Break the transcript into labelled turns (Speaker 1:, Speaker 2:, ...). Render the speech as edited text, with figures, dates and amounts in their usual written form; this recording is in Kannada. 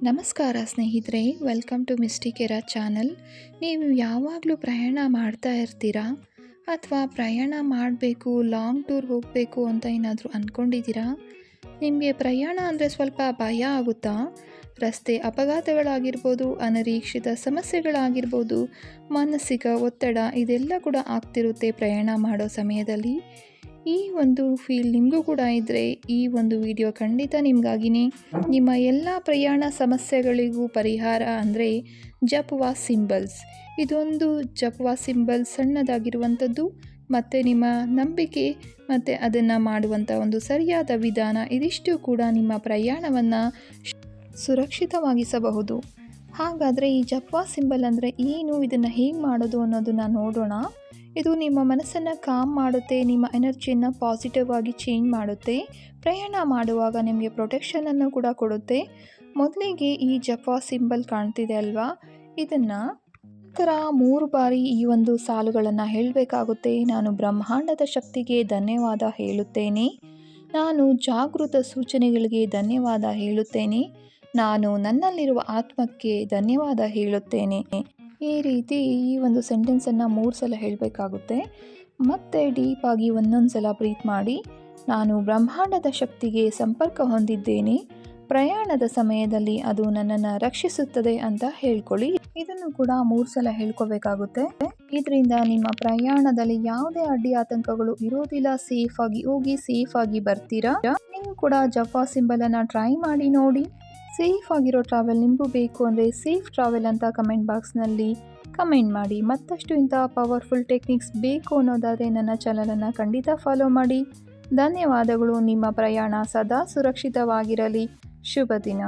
Speaker 1: ನಮಸ್ಕಾರ ಸ್ನೇಹಿತರೆ, ವೆಲ್ಕಮ್ ಟು ಮಿಸ್ಟಿಕೆರಾ ಚಾನಲ್. ನೀವು ಯಾವಾಗಲೂ ಪ್ರಯಾಣ ಮಾಡ್ತಾ ಇರ್ತೀರಾ ಅಥವಾ ಪ್ರಯಾಣ ಮಾಡಬೇಕು, ಲಾಂಗ್ ಟೂರ್ ಹೋಗಬೇಕು ಅಂತ ಏನಾದರೂ ಅಂದ್ಕೊಂಡಿದ್ದೀರಾ? ನಿಮಗೆ ಪ್ರಯಾಣ ಅಂದರೆ ಸ್ವಲ್ಪ ಭಯ ಆಗುತ್ತಾ? ರಸ್ತೆ ಅಪಘಾತಗಳಾಗಿರ್ಬೋದು, ಅನಿರೀಕ್ಷಿತ ಸಮಸ್ಯೆಗಳಾಗಿರ್ಬೋದು, ಮಾನಸಿಕ ಒತ್ತಡ ಇದೆಲ್ಲ ಕೂಡ ಆಗ್ತಿರುತ್ತೆ ಪ್ರಯಾಣ ಮಾಡೋ ಸಮಯದಲ್ಲಿ. ಈ ಒಂದು ಫೀಲ್ ನಿಮಗೂ ಕೂಡ ಇದ್ದರೆ ಈ ಒಂದು ವಿಡಿಯೋ ಖಂಡಿತ ನಿಮಗಾಗಿನೇ. ನಿಮ್ಮ ಎಲ್ಲ ಪ್ರಯಾಣ ಸಮಸ್ಯೆಗಳಿಗೂ ಪರಿಹಾರ ಅಂದರೆ ಜಪವಾ ಸಿಂಬಲ್ಸ್. ಇದೊಂದು ಜಪವಾ ಸಿಂಬಲ್ ಸಣ್ಣದಾಗಿರುವಂಥದ್ದು ಮತ್ತು ನಿಮ್ಮ ನಂಬಿಕೆ ಮತ್ತು ಅದನ್ನು ಮಾಡುವಂಥ ಒಂದು ಸರಿಯಾದ ವಿಧಾನ, ಇದಿಷ್ಟು ಕೂಡ ನಿಮ್ಮ ಪ್ರಯಾಣವನ್ನು ಸುರಕ್ಷಿತವಾಗಿಸಬಹುದು. ಹಾಗಾದರೆ ಈ ಜಪವಾ ಸಿಂಬಲ್ ಅಂದರೆ ಏನು, ಇದನ್ನು ಹೇಗೆ ಮಾಡೋದು ಅನ್ನೋದನ್ನು ನೋಡೋಣ. ಇದು ನಿಮ್ಮ ಮನಸ್ಸನ್ನು ಕಾಮ್ ಮಾಡುತ್ತೆ, ನಿಮ್ಮ ಎನರ್ಜಿಯನ್ನು ಪಾಸಿಟಿವ್ ಆಗಿ ಚೇಂಜ್ ಮಾಡುತ್ತೆ. ಪ್ರಯಾಣ ಮಾಡುವಾಗ ನಿಮಗೆ ಪ್ರೊಟೆಕ್ಷನನ್ನು ಕೂಡ ಕೊಡುತ್ತೆ. ಮೊದಲಿಗೆ ಈ ಜಪವಾ ಸಿಂಬಲ್ ಕಾಣ್ತಿದೆ ಅಲ್ವಾ, ಇದನ್ನು ಥರ 3 ಬಾರಿ ಈ ಒಂದು ಸಾಲುಗಳನ್ನು ಹೇಳಬೇಕಾಗುತ್ತೆ. ನಾನು ಬ್ರಹ್ಮಾಂಡದ ಶಕ್ತಿಗೆ ಧನ್ಯವಾದ ಹೇಳುತ್ತೇನೆ, ನಾನು ಜಾಗೃತ ಸೂಚನೆಗಳಿಗೆ ಧನ್ಯವಾದ ಹೇಳುತ್ತೇನೆ, ನಾನು ನನ್ನಲ್ಲಿರುವ ಆತ್ಮಕ್ಕೆ ಧನ್ಯವಾದ ಹೇಳುತ್ತೇನೆ. ಈ ರೀತಿ ಈ ಒಂದು ಸೆಂಟೆನ್ಸನ್ನು 3 ಸಲ ಹೇಳಬೇಕಾಗುತ್ತೆ. ಮತ್ತೆ ಡೀಪಾಗಿ ಒಂದೊಂದು ಸಲ ಬ್ರೀತ್ ಮಾಡಿ, ನಾನು ಬ್ರಹ್ಮಾಂಡದ ಶಕ್ತಿಗೆ ಸಂಪರ್ಕ ಹೊಂದಿದ್ದೇನೆ, ಪ್ರಯಾಣದ ಸಮಯದಲ್ಲಿ ಅದು ನನ್ನನ್ನು ರಕ್ಷಿಸುತ್ತದೆ ಅಂತ ಹೇಳ್ಕೊಳ್ಳಿ. ಇದನ್ನು ಕೂಡ 3 ಸಲ ಹೇಳ್ಕೋಬೇಕಾಗುತ್ತೆ. ಇದರಿಂದ ನಿಮ್ಮ ಪ್ರಯಾಣದಲ್ಲಿ ಯಾವುದೇ ಅಡ್ಡಿ ಆತಂಕಗಳು ಇರೋದಿಲ್ಲ. ಸೇಫಾಗಿ ಹೋಗಿ ಸೇಫಾಗಿ ಬರ್ತೀರಾ. ನೀವು ಕೂಡ ಜಪವಾ ಸಿಂಬಲನ್ನು ಟ್ರೈ ಮಾಡಿ ನೋಡಿ. ಸೇಫ್ ಆಗಿರೋ ಟ್ರಾವೆಲ್ ನಿಮಗೂ ಬೇಕು ಅಂದರೆ ಸೇಫ್ ಟ್ರಾವೆಲ್ ಅಂತ ಕಮೆಂಟ್ ಬಾಕ್ಸ್ನಲ್ಲಿ ಕಮೆಂಟ್ ಮಾಡಿ. ಮತ್ತಷ್ಟು ಇಂತಹ ಪವರ್ಫುಲ್ ಟೆಕ್ನಿಕ್ಸ್ ಬೇಕು ಅನ್ನೋದಾದರೆ ನನ್ನ ಚಾನಲನ್ನು ಖಂಡಿತ ಫಾಲೋ ಮಾಡಿ. ಧನ್ಯವಾದಗಳು. ನಿಮ್ಮ ಪ್ರಯಾಣ ಸದಾ ಸುರಕ್ಷಿತವಾಗಿರಲಿ. ಶುಭ ದಿನ.